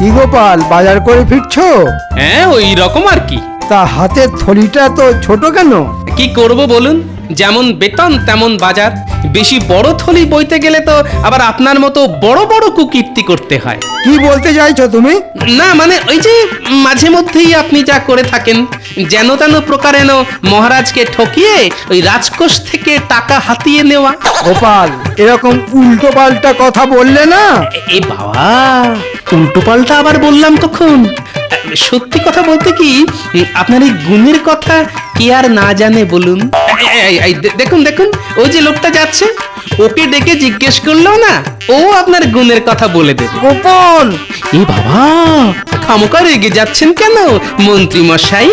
কি গোপাল, বাজার করে ফিরছো? হ্যাঁ, ওই রকম আর কি। তা হাতের থলিটা তো ছোট কেন? কি করব বলুন, যেমন বেতন তেমন বাজার। বেশি বড় থলি বইতে গেলে তো আবার আপনার মতো বড় বড় কুকীর্তি করতে হয়। কি বলতে চাইছো তুমি? না মানে ওই যে মাঝে মধ্যেই আপনি যা করে থাকেন, যেন তেন প্রকারেণ মহারাজকে ঠকিয়ে ওই রাজকোষ থেকে টাকা হাতিয়ে নেওয়া। গোপাল, এরকম উল্টো পাল্টা কথা বললে না। এ বাবা, উল্টো পাল্টা আবার বললাম কখন? সত্যি কথা বলতে কি, আপনার এই গুণের কথা কে আর না জানে বলুন। দেখুন দেখুন, ওই যে লোকটা যাচ্ছে, ওকে ডেকে জিজ্ঞেস করলো না, ও আপনার গুণের কথা বলে দেবে। গোপাল, এ বাবা, খামোকা রেগে যাচ্ছেন কেন মন্ত্রী মশাই?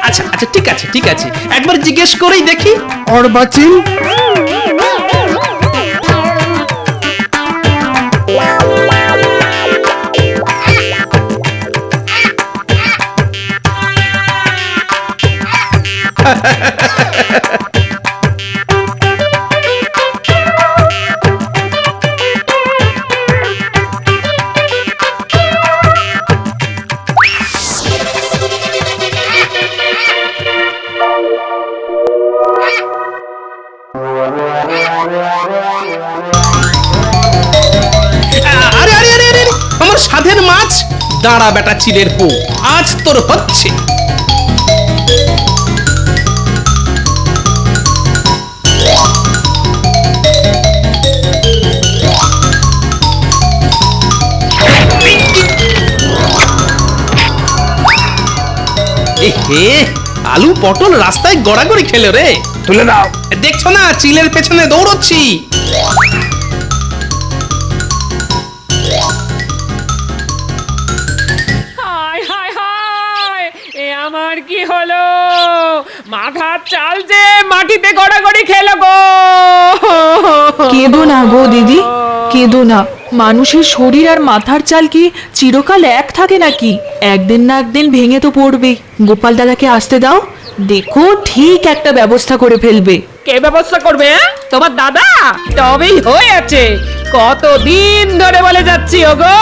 আচ্ছা আচ্ছা, ঠিক আছে ঠিক আছে, একবার জিজ্ঞেস করেই দেখি। অর্বাচীন, আরে আরে আরে আরে, আমার সাধের মাছ! দাঁড়া বেটা চিলের পো, আজ তোর হচ্ছে। এহে, আলু পটল রাস্তায় গড়াগড়ি খেলো রে। তুলে দাও। দেখছো না চিলের পেছনে দৌড়চ্ছি। হায় হায় হায়, এ আমার কি হলো? মাথার চাল যে মাটিতে গড়াগড়ি খেলো গো। কেঁদো না গো দিদি, কেঁদো না। মানুষের শরীর আর মাথার চাল কি চিরকাল এক থাকে নাকি? একদিন না একদিন ভেঙে তো পড়বে। গোপাল দাদাকে আসতে দাও, দেখো ঠিক একটা ব্যবস্থা করে ফেলবে। কে ব্যবস্থা করবে? তোমার দাদা? তবেই হয়েছে। কতদিন ধরে বলে যাচ্ছি ওগো,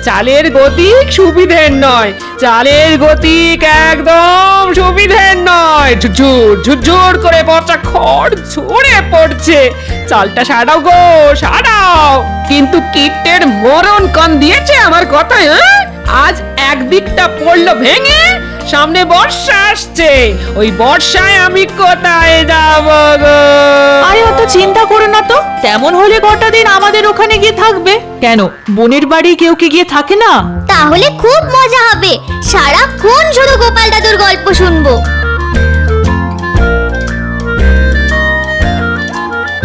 চালের গতিক সুবিধের নয়, চালের গতিক একদম সুবিধের নয়। ঝুরঝুর ঝুরঝুর করে বর্ষা খড় ঝরে পড়ছে। চালটা সারাও গো, সারাও। কিন্তু কীটের মরণ কান দিয়েছে আমার কথায়। আজ একদিকটা পড়লো ভেঙে, সামনে বর্ষা আসছে, ওই বর্ষায় আমি কোথায় যাব গো? আরে অত চিন্তা করো না তো, তেমন হলে কটা দিন আমাদের ওখানে গিয়ে থাকবে। কেন, বোনের বাড়ি কেউ কি গিয়ে থাকে না? তাহলে খুব মজা হবে, সারাক্ষণ শুধু গোপাল দাদুর গল্প শুনবো।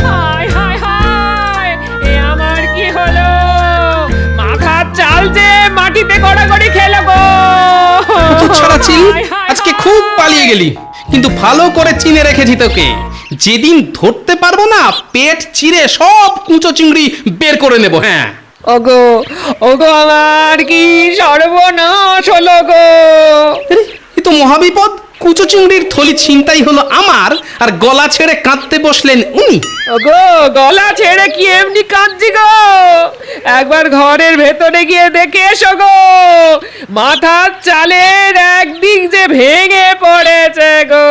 হায় হায় হায়, এ আমার কি হলো? মাথার চাল যে মাটিতে গড়াগড়ি খেলো গো। ছাড়া চিল, হায় হায় আজকে খুব পালিয়ে গেলি, কিন্তু ভালো করে চিনে রেখেছি তোকে। যেদিন ধরতে পারবো না, পেট চিরে সব কুঁচো চিংড়ি বের করে নেব। হ্যাঁ, ওগো ওগো, আমার কি সর্বনাশ হলো গো। এ তো মহাবিপদ। কুচো চিংড়ির থলি ছিনতাই হলো আমার, আর গলা ছেড়ে কাঁদতে বসলেন উনি। ওগো, গলা ছেড়ে কি এমনি কাঁদছি গো? একবার ঘরের ভেতরে গিয়ে দেখে এসো গো, মাথার চালের একদিক যে ভেঙে পড়েছে গো।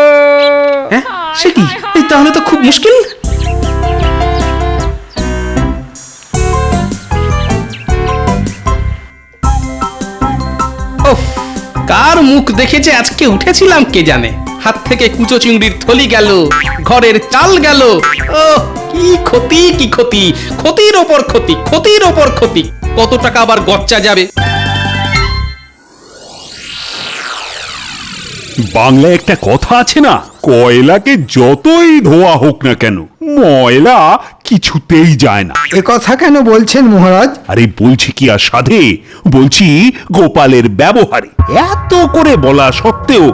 হ্যাঁ, সে কি? এই তাহলে তো খুব মুশকিল। ওফ, কার মুখ দেখেছে আজকে উঠেছিলাম কে জানে। হাত থেকে কুচো চিংড়ির থলি গেল, ঘরের চাল গেল। ও কি ক্ষতি, কি ক্ষতি! ক্ষতির ওপর ক্ষতি, ক্ষতির ওপর ক্ষতি। কত টাকা আবার গচ্চা যাবে। বাংলায় একটা কথা আছে না, কয়লাকে যতই ধোয়া হোক না কেন, ময়লা কিছুতেই যায় না। এ কথা কেন বলছেন মহারাজ? আরে বলছি কি আর সাধে, বলছি গোপালের ব্যবহারে। এত করে বলা সত্ত্বেও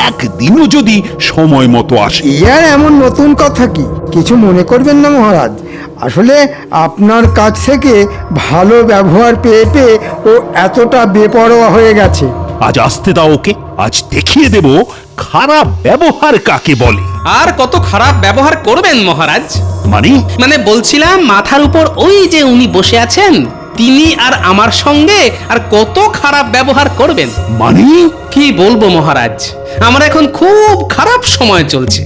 একদিনও যদি সময় মতো আসে। ইয়ার এমন নতুন কথা কি? কিছু মনে করবেন না মহারাজ, আসলে আপনার কাছ থেকে ভালো ব্যবহার পেয়ে পেয়ে ও এতটা বেপরোয়া হয়ে গেছে। আজ আসতে দাও ওকে, আজ দেখিয়ে দেব খারাপ ব্যবহার কাকে বলে। আর কত খারাপ ব্যবহার করবেন মহারাজ? মানে মানে বলছিলাম, মাথার উপর ওই যে উনি বসে আছেন, তিনি আর আমার সঙ্গে আর কত খারাপ ব্যবহার করবেন। মানে কি বলবো মহারাজ, আমার এখন খুব খারাপ সময় চলছে।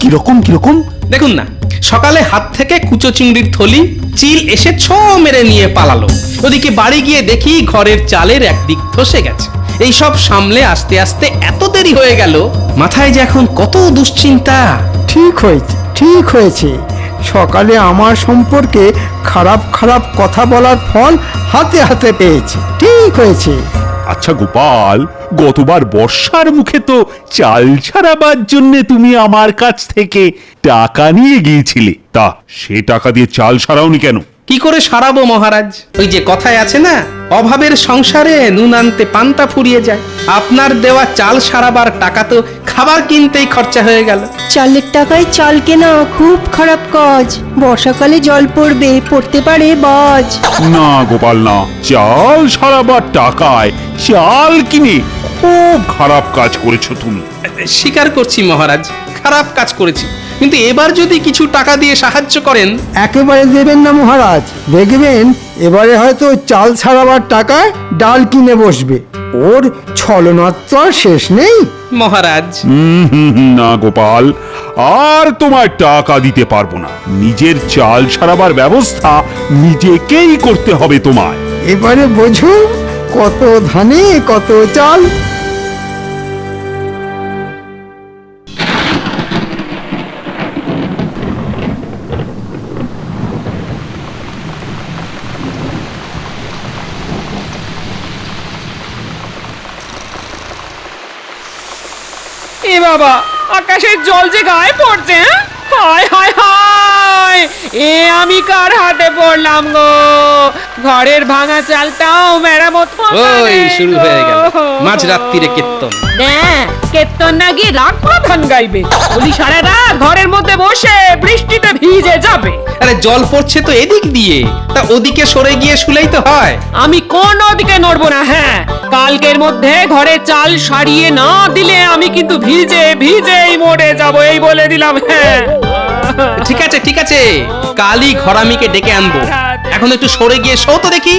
কিরকম দেখুন না, সকালে হাত থেকে কুচো চিংড়ির থলি চিল এসে ছো মেরে নিয়ে পালালো। ওদিকে বাড়ি গিয়ে দেখি ঘরের চালের একদিক ধসে গেছে। এইসব সামলে আস্তে আস্তে এত দেরি হয়ে গেল, মাথায় যে এখন কত দুশ্চিন্তা। ঠিক হয়েছে সকালে আমার সম্পর্কে খারাপ খারাপ কথা বলার ফল হাতে হাতে পেয়েছে। ঠিক হয়েছে। আচ্ছা গোপাল, গতবার বর্ষার মুখে তো চাল ছাড়াবার জন্য তুমি আমার কাছ থেকে টাকা নিয়ে গিয়েছিলে, তা সে টাকা দিয়ে চাল সারাওনি কেন? কি করে সারাবো মহারাজ? ওই যে কথায় আছে না, অভাবের সংসারে নুন আনতে পান্তা ফুরিয়ে যায়। আপনার দেওয়া চাল সারাবার টাকা তো খাবার কিনতেই খরচা হয়ে গেল। চালের টাকায় চাল কেনা খুব খারাপ কাজ। বর্ষাকালে জল পড়তে পারে বাজ। না গোপাল না, চাল সারাবার টাকায় চাল কিনে খুব খারাপ কাজ করেছো তুমি। স্বীকার করছি মহারাজ, খারাপ কাজ করেছি, কিন্তু এবার যদি কিছু টাকা দিয়ে সাহায্য করেন। একেবারে দেবেন না মহারাজ, দেখবেন এবারে হয়তো চাল ছাড়াবার টাকায় ডাল কিনে বসবে। ওর ছলনার তো আর শেষ নেই। মহারাজ না গোপাল, আর তোমার টাকা দিতে পারবো না। নিজের চাল সারাবার ব্যবস্থা নিজেকেই করতে হবে তোমায়। এবারে বোঝো কত ধানে কত চাল। এ বাবা, আকাশের জল যে গায়ে পড়ছে। হ্যাঁ? হায় হায় হায়, এ আমি কার হাতে পড়লাম গো? ঘরের ভাঙা চালটাও মেরামত ওই শুরু হয়ে গেল মাঝরাত্রিরে কীর্তন। কীর্তন না গিয়ে রাগ প্রধান গাইবে। বলি সারা রাত ঘরের মধ্যে বসে বৃষ্টিতে ভিজে যাবে। আরে জল পড়ছে তো এদিক দিয়ে, তা ওদিকে সরে গিয়ে শুলেই তো হয়। আমি কোন দিকে নড়বো না। হ্যাঁ, কালকের মধ্যে ঘরে চাল সারিয়ে না দিলে আমি কিন্তু ভিজেই মরে যাব, এই বলে দিলাম। হ্যাঁ ঠিক আছে, কালই ঘরামিকে ডেকে আনবো। এখন একটু সরে গিয়ে শো তো দেখি।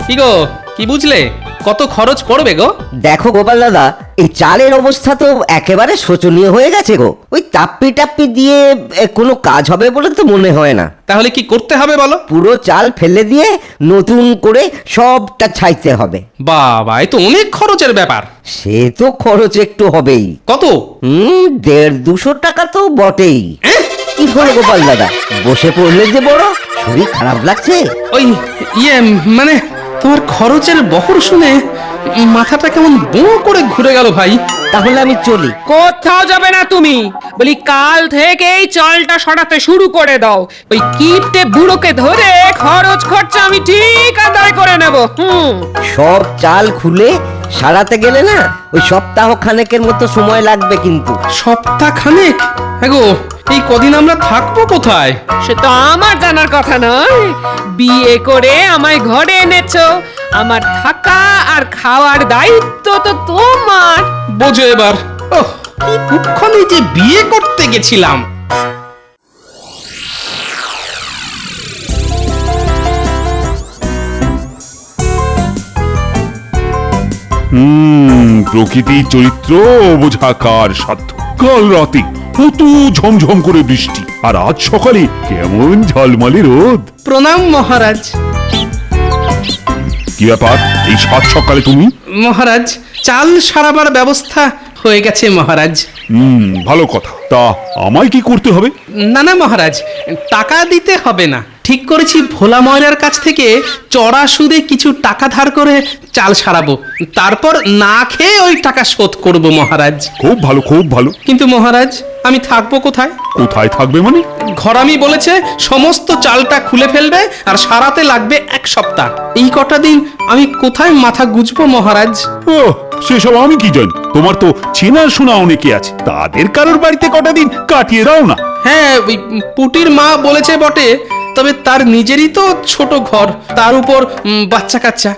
কি গো, কি বুঝলে? কত খরচ পড়বে গো? দেখো গোপাল দাদা, এই চালের অবস্থা তো একেবারে শোচনীয় হয়ে গেছে গো। ওই টাপ্পি দিয়ে কোনো কাজ হবে বলে তো মনে হয় না। তাহলে কি করতে হবে বলো? পুরো চাল ফেলে দিয়ে নতুন করে সবটা ছাইতে হবে। বাবা, এ তো অনেক খরচের ব্যাপার। সে তো খরচ একটু হবেই। কত? 150-200 টাকা তো বটেই। কি হলো গোপাল দাদা, বসে পড়লে যে বড়, শরীর খারাপ লাগছে? ওই মানে তোমার খরচের বহর শুনে মাথাটা কেমন বো করে ঘুরে গেল ভাই। তাহলে আমি চলি। কোথাও যাবে না তুমি। বলি কাল থেকেই চালটা সরাতে শুরু করে দাও। ওই কিপটে বুড়োকে ধরে খরচ খরচা আমি ঠিক আদায় করে নেব। সব চাল খুলে সারাতে গেলে না ওই সপ্তাহ খানেকের মতো সময় লাগবে কিন্তু। সপ্তাহ খানেক? গো, এই কদিন আমরা থাকবো কোথায়? সে তো আমার জানার কথা নয়। বিয়ে করে আমায় ঘরে এনেছো, আমার থাকা আর খাওয়ার দায়িত্ব তো তোমার। বোঝো এবার। ওহ, কি কুক্ষণে যে বিয়ে করতে গেছিলাম। প্রকৃতি চরিত্র বোঝা কার সাধ্য। কাল রাতে কত ঝমঝম করে বৃষ্টি, আর আজ সকালে কেমন ঝলমলে রোদ। প্রণাম মহারাজ। কি ব্যাপার, এই সাত সকালে তুমি? মহারাজ, চাল সারাবার ব্যবস্থা হয়ে গেছে মহারাজ। ভালো কথা। তা আমায় কি করতে হবে? না মহারাজ, টাকা দিতে হবে না। ঠিক করেছি ভোলা ময়রার কাছ থেকে চড়া সুদে কিছু টাকা ধার করে চাল সারাবো, তারপর না খেয়ে ওই টাকা শোধ করব মহারাজ। খুব ভালো, খুব ভালো। কিন্তু মহারাজ, আমি থাকবো কোথায়? কোথায় থাকবে মানে? ঘরামি বলেছে সমস্ত চালটা খুলে ফেলবে আর সারাতে লাগবে 1 সপ্তাহ। এই কটা দিন আমি কোথায় মাথা গুজবো মহারাজ? ও, সেসব আমি কি জানি। তোমার তো চেনা শোনা অনেকে আছে, তাদের কারোর বাড়িতে কটা দিন কাটিয়ে দাও না। হ্যাঁ, ওই পুটির মা বলেছে বটে, তবে তার নিজেরই তো ছোট ঘর, তার উপর বাচ্চা কাচ্চা।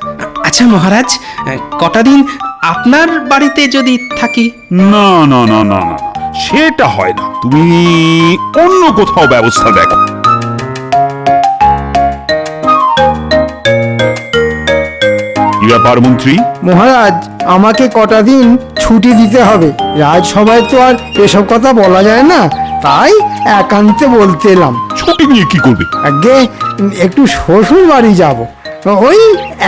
আচ্ছা মহারাজ, কটা দিন আপনার বাড়িতে যদি থাকি? না না না না না, সেটা হয় না। তুমি অন্য কোথাও ব্যবস্থা দেখো। ব্যাপার মন্ত্রী? মহারাজ, আমাকে কটা দিন ছুটি দিতে হবে। রাজসভায় তো আর এসব কথা বলা যায় না, তাই একান্তে বলতে এলাম। ছুটি নিয়ে কি করবে? আগে একটু শ্বশুর বাড়ি যাব, ওই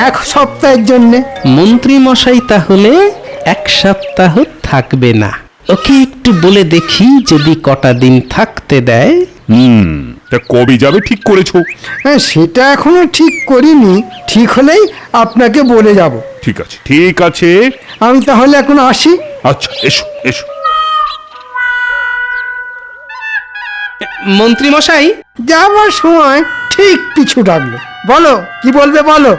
1 সপ্তাহের জন্যে। মন্ত্রী মশাই তাহলে 1 সপ্তাহ থাকবে না। ওকে একটু বলে দেখি যদি কটা দিন থাকতে দেয়। তা কবে যাবে ঠিক করেছো? হ্যাঁ, সেটা এখনো ঠিক করিনি, ঠিক হলেই আপনাকে বলে যাব। ঠিক আছে, ঠিক আছে। আমি তাহলে এখন আসি। আচ্ছা, এসো এসো। মন্ত্রী মশাই, যাবার সময় ঠিক পিছু ডাকলো। বলো, কি বলবে বলো।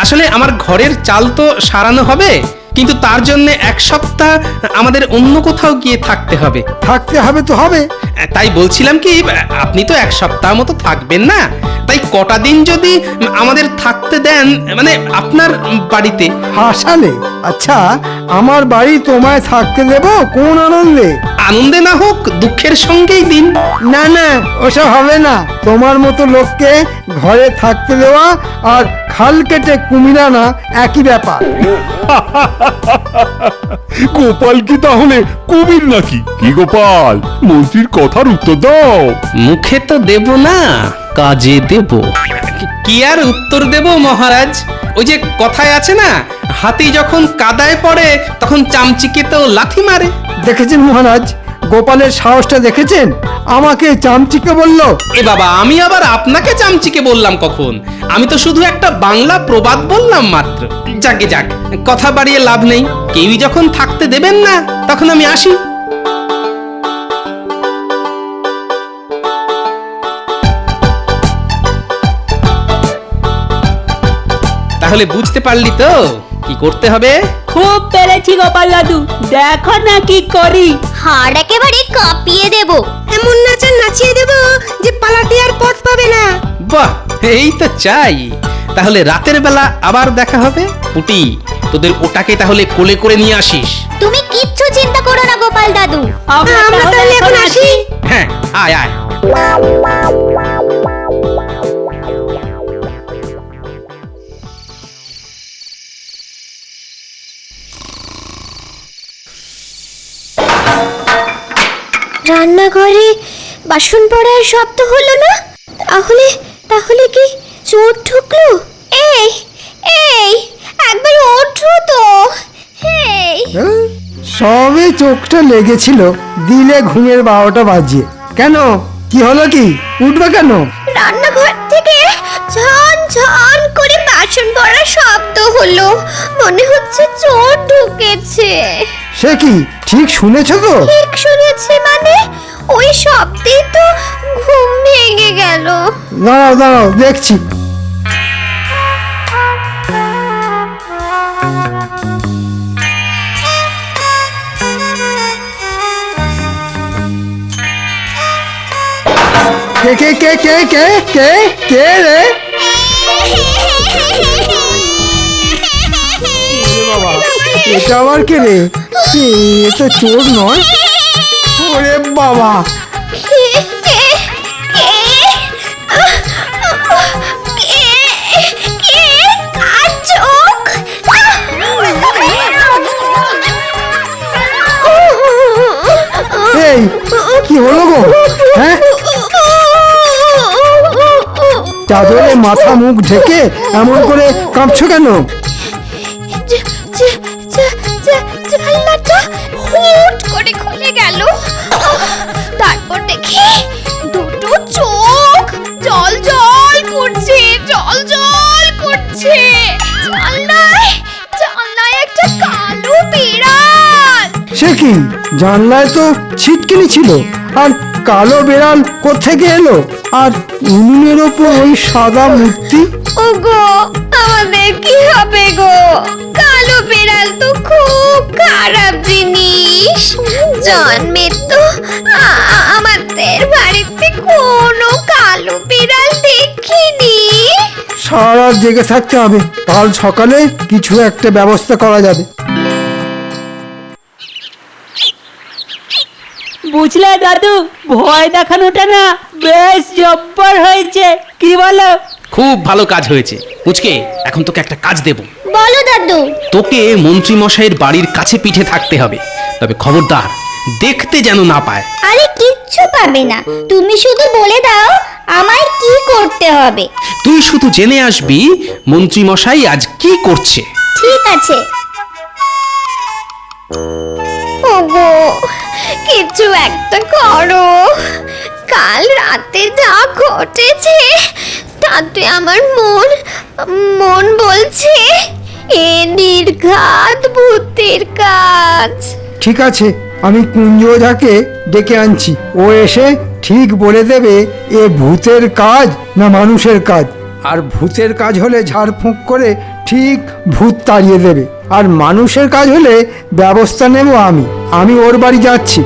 আসলে আমার ঘরের চাল তো সারানো হবে, কিন্তু তার জন্য 1 সপ্তাহ আমাদের অন্য কোথাও গিয়ে থাকতে হবে। থাকতে হবে তো হবে। তাই বলছিলাম কি, আপনি তো 1 সপ্তাহ মতো থাকবেন না, তাই কটা দিন যদি আমাদের থাকতে দেন, মানে আপনার বাড়িতে। হাসালে? আচ্ছা, আমার বাড়ি তোমায় থাকতে দেব কোন আনন্দে? আনন্দে না হোক, দুঃখের সঙ্গেই দিন। না না, ওসব হবে না। তোমার মতো লোককে ঘরে থাকতে দেওয়া আর খাল কেটে কুমির আনা একই ব্যাপার। গোপাল কি তাহলে কুমির নাকি? কি গোপাল, মন্ত্রীর কথার উত্তর দাও। মুখে তো দেব না, কাজে দেব। কি আর উত্তর দেব মহারাজ? ওই যে কথায় আছে না, হাতি যখন কাদায় পড়ে তখন চামচিকে তো লাথি মারে। দেখেছেন মহারাজ, গোপালের সাহসটা দেখেছেন? আমাকে চামচিকে বলল। এ বাবা, আমি আবার আপনাকে চামচিকে বললাম কখন? আমি তো শুধু একটা বাংলা প্রবাদ বললাম মাত্র। যাকে যাক, কথা বাড়িয়ে লাভ নেই। কেউই যখন থাকতে দেবেন না, তখন আমি আসি। তাহলে বুঝতে পারলি তো কি করতে হবে? খুব পেরেছি গোপাল দাদু, দেখো না কি করি। হাড় একেবারে কাঁপিয়ে দেব। এমন নাচা নাচিয়ে দেব যে পালাতে আর পথ পাবে না। বাহ, এই তো চাই। তাহলে রাতের বেলা আবার দেখা হবে। পুটি, তোদের ওটাকে তাহলে কোলে করে নিয়ে আসিস। তুমি কিচ্ছু চিন্তা করো না গোপাল দাদু। আমরা তাহলে এখন আসি। হ্যাঁ, আয় আয়। রান্নাঘরে বাসন পড়ার শব্দ হলো না? তাহলে তাহলে কি চোর ঢুকলো? এই এই, একবার ওঠো তো। এই, সবে চোখটা লেগেছিল, দিলে ঘুমের 12টা বাজিয়ে। কেন, কি হলো কি? উঠবে কেন? রান্নাঘর থেকে ঝন ঝন করে বাসন পড়ার শব্দ হলো, মনে হচ্ছে চোর ঢুকেছে। সে কি, ঠিক শুনেছো তো? ঠিক শুনেছি মানে? ওই শব্দেই তো ঘুম ভেঙে গেল। দাঁড়াও দাঁড়াও, দেখছি। কে কে কে কে কে কে কে রে? বাবা, এটা আবার কে রে? এ তো চোর নয়। ওরে বাবা, এই কি হলো গো? হ্যাঁ, চাদরে মাথা মুখ ঢেকে এমন করে কাঁপছো কেন? জানলাটা হুট করে খুলে গেল। তারপর দেখি দুটো চোখ জল জল করছে, জল জল করছে। জানলায় একটা কালো বিড়াল। সে কি, জানলায় তো ছিটকিনি ছিল, আর কালো বেড়াল কোত্থেকে এলো? আর উনুনের ওপর ওই সাদা মূর্তি। ওগো, আমাদের কি হবে গো? কালো বিড়াল তো খুব খারাপ জিনিস। জন্মে তো আমাদের বাড়িতে কোনো কালো বিড়াল দেখিনি। সারা রাত জেগে থাকতে হবে, কাল সকালে কিছু একটা ব্যবস্থা করা যাবে। বুঝলে দাদু, ভয় দেখানোটা না বেশ জব্বর হয়েছে, কি বলো? খুব ভালো কাজ হয়েছে। পুচকে, এখন তোকে একটা কাজ দেব। বলো দাদু। তোকে মন্ত্রী মশাইয়ের বাড়ির কাছে পিঠে থাকতে হবে, তবে খবরদার দেখতে যেন না পায়। আরে কিচ্ছু পাবে না, তুমি শুধু বলে দাও আমায় কি করতে হবে। তুই শুধু জেনে আসবি মন্ত্রী মশাই আজ কি করছে। ঠিক আছে। ওগো, কিছু একটা করো। কাল রাতে যা ঘটেছে তাতে আমার মন বলছে এ নির্ঘাত ভূতের কাজ। ঠিক আছে, আমি কুঞ্জ ওঝাকে ডেকে আনছি। ও এসে ঠিক বলে দেবে এ ভূতের কাজ না মানুষের কাজ। আর ভূতের কাজ হলে ঝাড়ফুঁক করে ঠিক ভূত তাড়িয়ে দেবে, আর মানুষের কাজ হলে ব্যবস্থা নেব আমি ওর বাড়ি যাচ্ছি।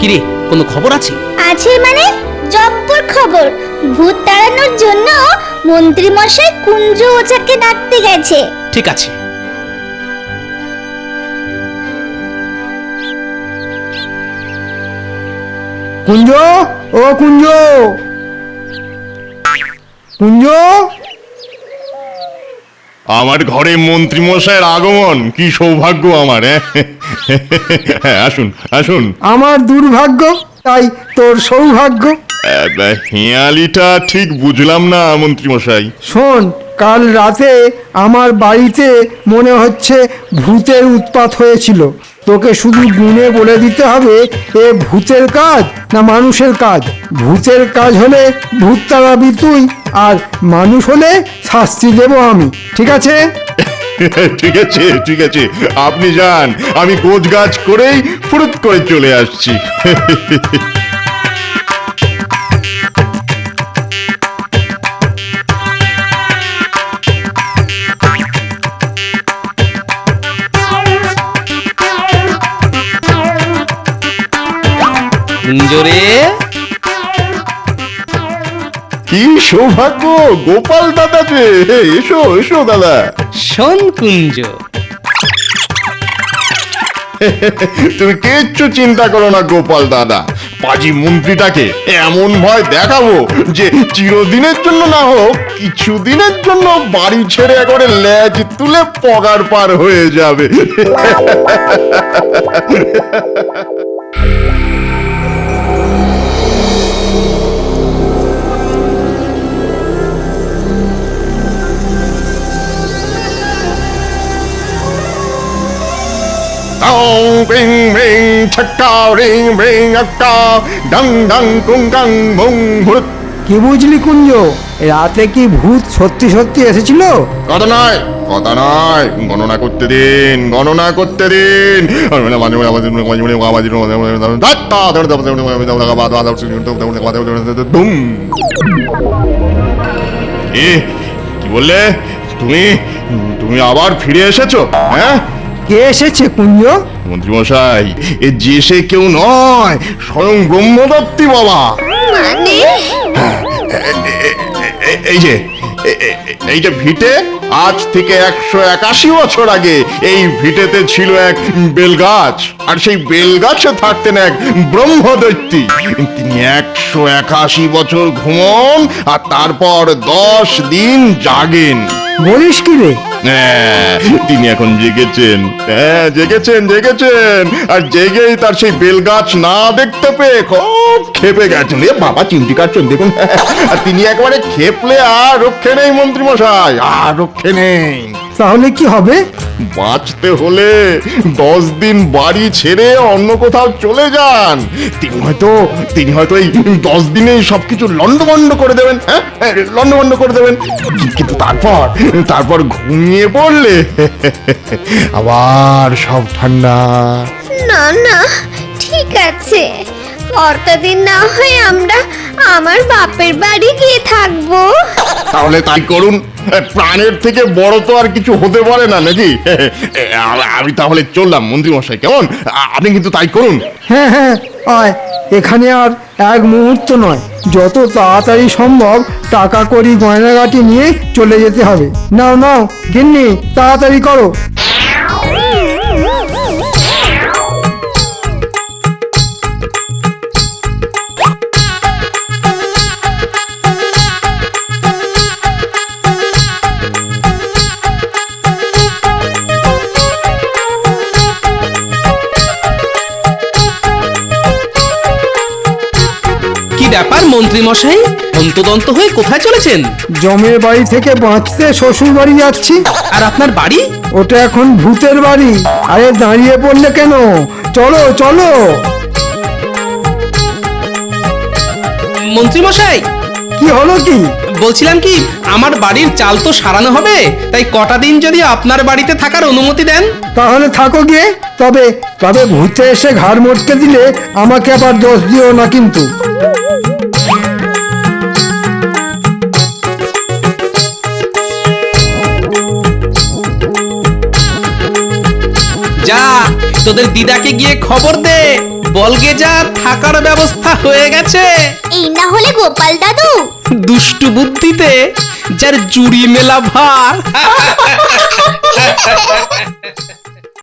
কিরে, কোনো খবর আছে? আছে মানে জব্বর খবর। ভূত তাড়ানোর জন্য মন্ত্রী মশাই কুঞ্জ ওঝাকে ডাকতে গেছে। ঠিক আছে। কুঞ্জ, ও কুঞ্জ, কুঞ্জ। আমার ঘরে মন্ত্রী মশাইয়ের আগমন, কি সৌভাগ্য আমার। হ্যাঁ, আসুন আসুন। আমার দুর্ভাগ্য, তাই তোর সৌভাগ্য। হেঁয়ালিটা ঠিক বুঝলাম না মন্ত্রী মশাই। শোন, কাল রাতে আমার বাড়িতে মনে হচ্ছে ভূতের উৎপাত হয়েছিল। তোকে শুধু গুণে বলে দিতে হবে এ ভূতের কাজ না মানুষের কাজ। ভূতের কাজ হলে ভূত তাড়াবি তুই, আর মানুষ হলে শাস্তি দেব আমি। ঠিক আছে? ঠিক আছে ঠিক আছে, আপনি যান, আমি গোছ গাছ করেই ফুরুত করে চলে আসছি। কুঞ্জরে, কি সৌভাগ্য, গোপাল দাদা যে। এসো এসো দাদা। শোন কুঞ্জ, তুমি কিচ্ছু চিন্তা করো না গোপাল দাদা। পাজি মন্ত্রীটাকে এমন ভয় দেখাবো যে চিরদিনের জন্য না হোক কিছুদিনের জন্য বাড়ি ছেড়ে একবারে লেজ তুলে পগার পার হয়ে যাবে। রিং রিং ছক্কা রিং রিং আক্কা ডং ডং কুং গাং মুং হুড়। কি বুঝলি কুঞ্জ, রাতে কি ভূত সত্যি সত্যি এসেছিল? কথা নয় কথা নয়, গণনা করতে দিন গণনা করতে দিন। কি বললে তুমি? তুমি আবার ফিরে এসেছো? হ্যাঁ, কে এসেছে কুঞ্জ? মন্ত্রী মশাই, এ যে সে কেউ নয়, স্বয়ং ব্রহ্মদত্তি বাবা। মানে এই যে এই যে ভিটে, আজ থেকে 181 বছর আগে এই ভিটেতে ছিল এক বেলগাছ, আর সেই বেলগাছে থাকতেন এক ব্রহ্মদৈত্যী। তিনি 181 বছর ঘুমন আর তারপর 10 দিন জাগেন। বলিস কি রে? তিনি এখন জেগেছেন। হ্যাঁ, জেগেছেন জেগেছেন, আর জেগেই তার সেই বেলগাছ না দেখতে পেয়ে খুব খেপে গেছেন। এ বাবা, চিমটি কাটছেন দেখুন। আর তিনি একবারে খেপলে আর রক্ষে নেই মন্ত্রী মশাই, আর রক্ষে নেই। তাহলে কি হবে? বাঁচতে হলে 10 দিন বাড়ি ছেড়ে অন্য কোথাও চলে যান। তিনি হয়তো এই 10 দিনেই সবকিছু লন্ডভন্ড করে দেবেন। হ্যাঁ, লন্ডভন্ড করে দেবেন। কিন্তু তারপর ঘুমিয়ে পড়লে আবার সব ঠান্ডা। না না, ঠিক আছে, কতদিন না হয় আমরা আমার বাপের বাড়ি গিয়ে থাকবো। তাহলে তাই করুন, প্রাণের থেকে বড় তো আর কিছু হতে পারে না নাকি? আমি তাহলে চললাম মন্ত্রী মশাই, কেমন? আপনি কিন্তু তাই করুন। হ্যাঁ হ্যাঁ, আয়। এখানে আর এক মুহূর্ত নয়, যত তাড়াতাড়ি সম্ভব টাকা কড়ি গয়নাগাটি নিয়ে চলে যেতে হবে। নাও নাও গিন্নি, তাড়াতাড়ি করো। মন্ত্রী মশাই অন্তদন্ত হয়ে কোথায় চলেছেন? জমের বাড়ি থেকে বাঁচতে শ্বশুর বাড়ি যাচ্ছি। আর আপনার বাড়ি? ওটা এখন ভূতের বাড়ি। আরে দাঁড়িয়ে পড়লে কেন? চলো চলো। মন্ত্রী মশাই, কি হলো কি? বলছিলাম কি, আমার বাড়ির চাল তো সারানো হবে, তাই কটা দিন যদি আপনার বাড়িতে থাকার অনুমতি দেন। তাহলে থাকো গিয়ে। তবে তবে ভূতে এসে ঘাড় মটকে দিলে আমাকে আবার দোষ দিও না কিন্তু। যা, তোদের দিদাকে গিয়ে খবর দে, বলগে যা থাকার ব্যবস্থা হয়ে গেছে। এই না হলে গোপাল দাদু দুষ্টু বুদ্ধিতে যার জুড়ি মেলা ভার।